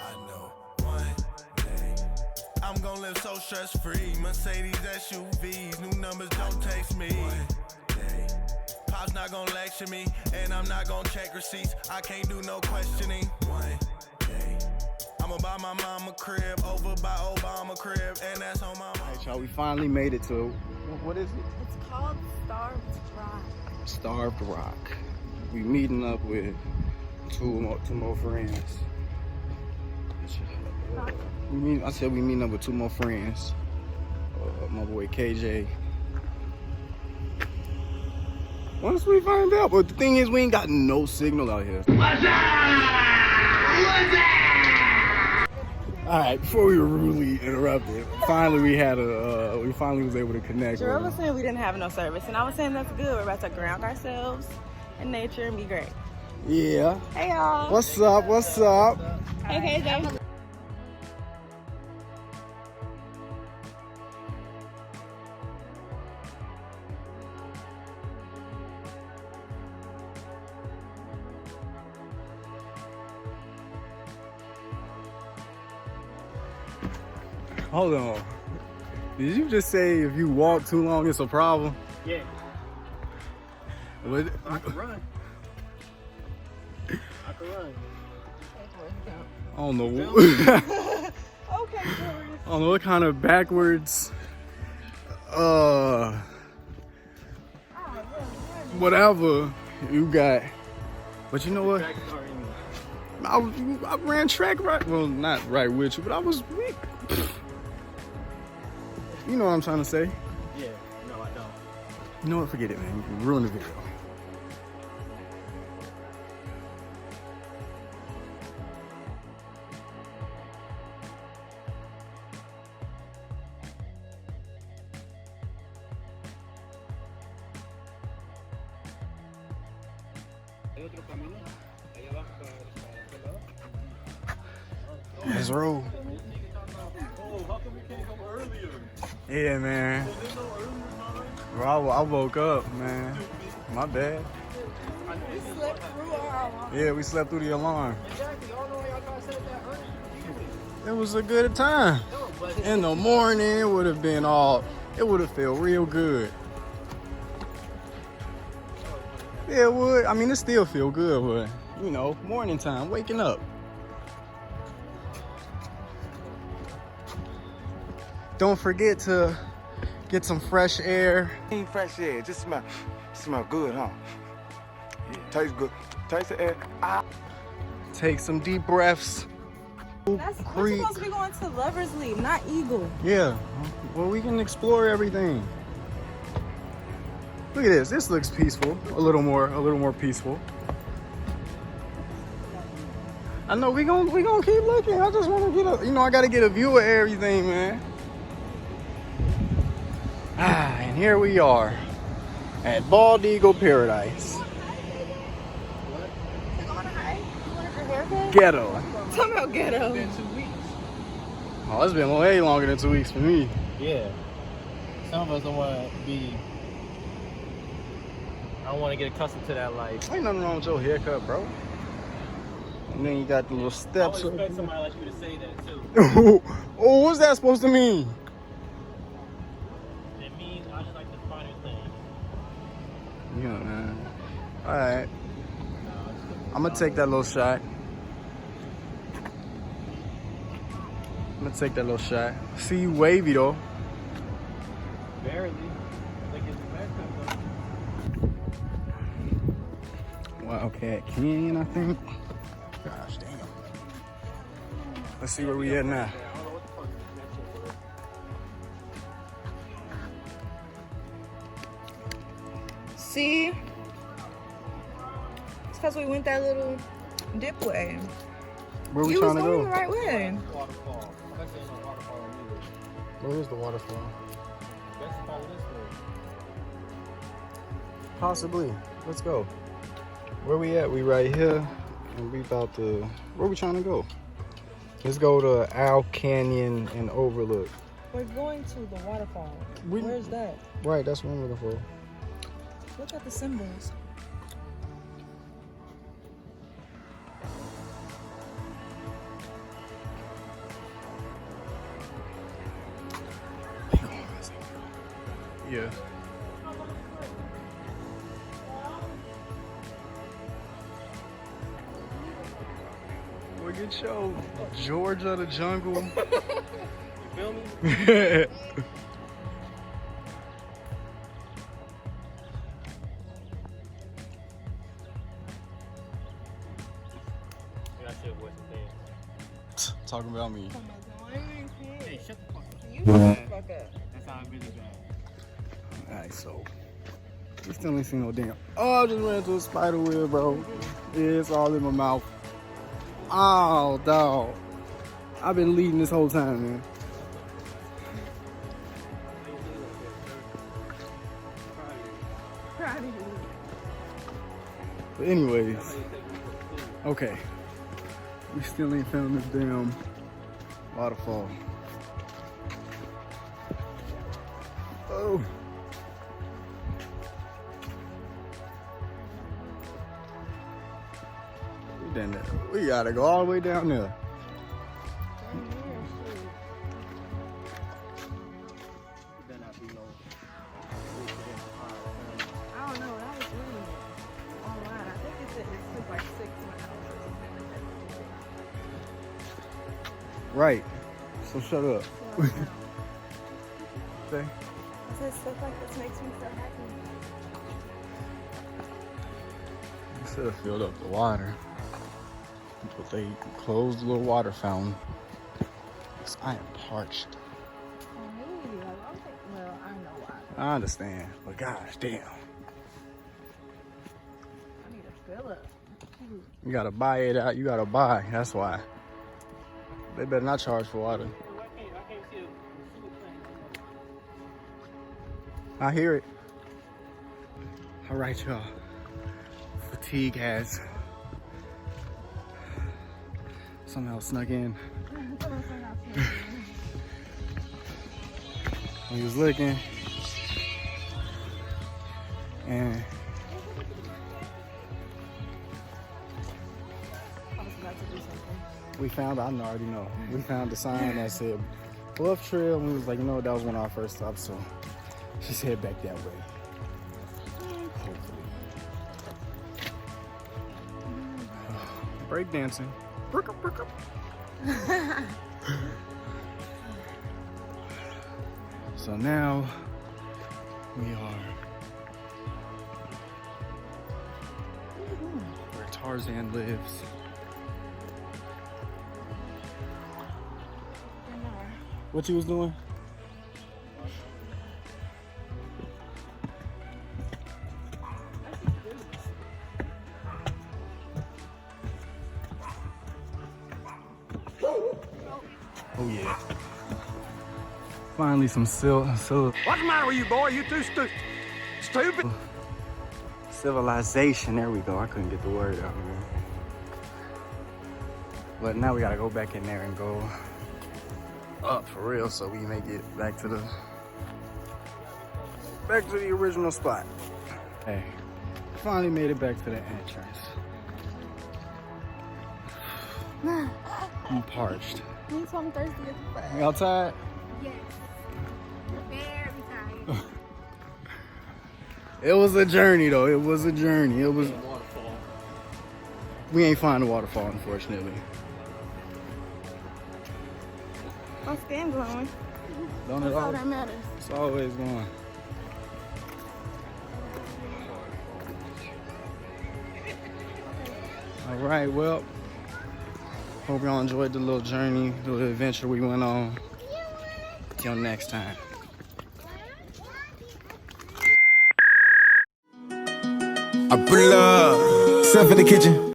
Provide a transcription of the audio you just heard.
I know one day I'm gonna live so stress-free. Mercedes SUVs, new numbers don't text me. One day Pop's not gonna lecture me, and I'm not gonna check receipts. I can't do no questioning. One day I'ma buy my mama crib over by Obama crib, and that's on my mama. All right, y'all, we finally made it to, what is it? It's called Starved Rock. Starved Rock. We meeting up with two more friends. I said we meeting up with two more friends. My boy KJ. Once we find out, but the thing is, we ain't got no signal out here. What's up? What's up? All right, before we were rudely interrupted, finally we finally was able to connect. Jerome was saying we didn't have no service, and I was saying that's good. We're about to ground ourselves in nature and be great. Yeah. Hey y'all. What's up? What's up? Hey KJ. Hold on. Did you just say if you walk too long, it's a problem? Yeah. What? I can run. I can run. I don't know. Okay, I don't know what kind of backwards, whatever you got. But you know what? I ran track right. Well, not right with you, but I was weak. You know what I'm trying to say? Yeah. No, I don't. You know what? Forget it, man. You can ruin the video. Let's roll. Oh, how come we can't go earlier? Yeah, man. There's no earlier time? Bro, I woke up, man. My bad. We slept through our alarm. Yeah, we slept through the alarm. Exactly. Y'all know y'all trying to set that early. It was a good time. In the morning, it would have been it would have felt real good. Yeah, it would. I mean, it still feel good, but, you know, morning time, waking up. Don't forget to get some fresh air. Ain't fresh air. It just smell good, huh? Yeah, tastes good. Taste the air. Ah. Take some deep breaths. We're supposed to be going to Lover's Leap, not Eagle. Yeah, well, we can explore everything. Look at this. This looks peaceful. A little more peaceful. I know we gonna keep looking. I just want to get I gotta get a view of everything, man. And here we are at Bald Eagle Paradise. Ghetto. Talking about ghetto. It's been 2 weeks. Oh, it's been way longer than 2 weeks for me. Yeah. Some of us don't want to be. I don't want to get accustomed to that life. Ain't nothing wrong with your haircut, bro. And then you got the little I steps. would expect somebody like you to say that too. Oh, what's that supposed to mean? It means I just like the finer things. Yeah, man. All right. I'm gonna take that little shot. See you wavy though. Barely. Like it's the best Wildcat Canyon, I think. Gosh damn. Let's see where we at now. See? It's because we went that little dip way. Where we You trying was to going go? the right way. waterfall. I'm not saying no waterfall either. Where is the waterfall? That's probably this way. Possibly. Let's go. Where we at? We right here. And we about to... Where we trying to go? Let's go to Owl Canyon and Overlook. We're going to the waterfall. We- Where's that? Right, that's what I'm looking for. Look at the symbols. Yeah. Look at your Georgia the jungle. You feel me? Yeah. I should wear some pants. Talking about me. Hey, shut the fuck up. You shut the fuck up. That's how I really bad. Alright, so we still ain't seen no damn. Oh, I just ran into a spider web, bro. Yeah, it's all in my mouth. Oh, dog. I've been leading this whole time, man. Proud of you. But anyways, okay. We still ain't found this damn waterfall. Oh. We gotta go all the way down there. I don't know. I was reading it online. I think it said it took like 6 miles. Right. So shut up. Okay. I said stuff like this makes me so happy. You should have filled up the water. But they closed the little water fountain. 'Cause I am parched. Well, I know why. I understand, but gosh damn. I need to fill up. You gotta buy it out, you gotta buy, that's why. They better not charge for water. I can't see it. I hear it. All right, y'all. Fatigue has somehow snuck in. He was looking, and I was about to do something. we found, I already know, we found the sign that said Bluff Trail, and we was like, you know what, that was one of our first stops, so just head back that way. Hopefully. Break dancing. So now we are where Tarzan lives. What you was doing? Oh yeah. Finally some What's the matter with you, boy? You too stupid. civilization. There we go. I couldn't get the word out, man. But now we gotta go back in there and go up for real, so we may get back to the original spot. Hey, finally made it back to the entrance. I'm parched. Me too, I'm thirsty as fuck. You outside? Yes. Very tired. It was a journey, though. It was a journey. It was. Waterfall. We ain't find the waterfall, unfortunately. My skin glowing. Don't it That's all all? that matters. It's always going. All right, well, hope y'all enjoyed the little journey, the little adventure we went on. Till next time. I pull up, stuff in the kitchen.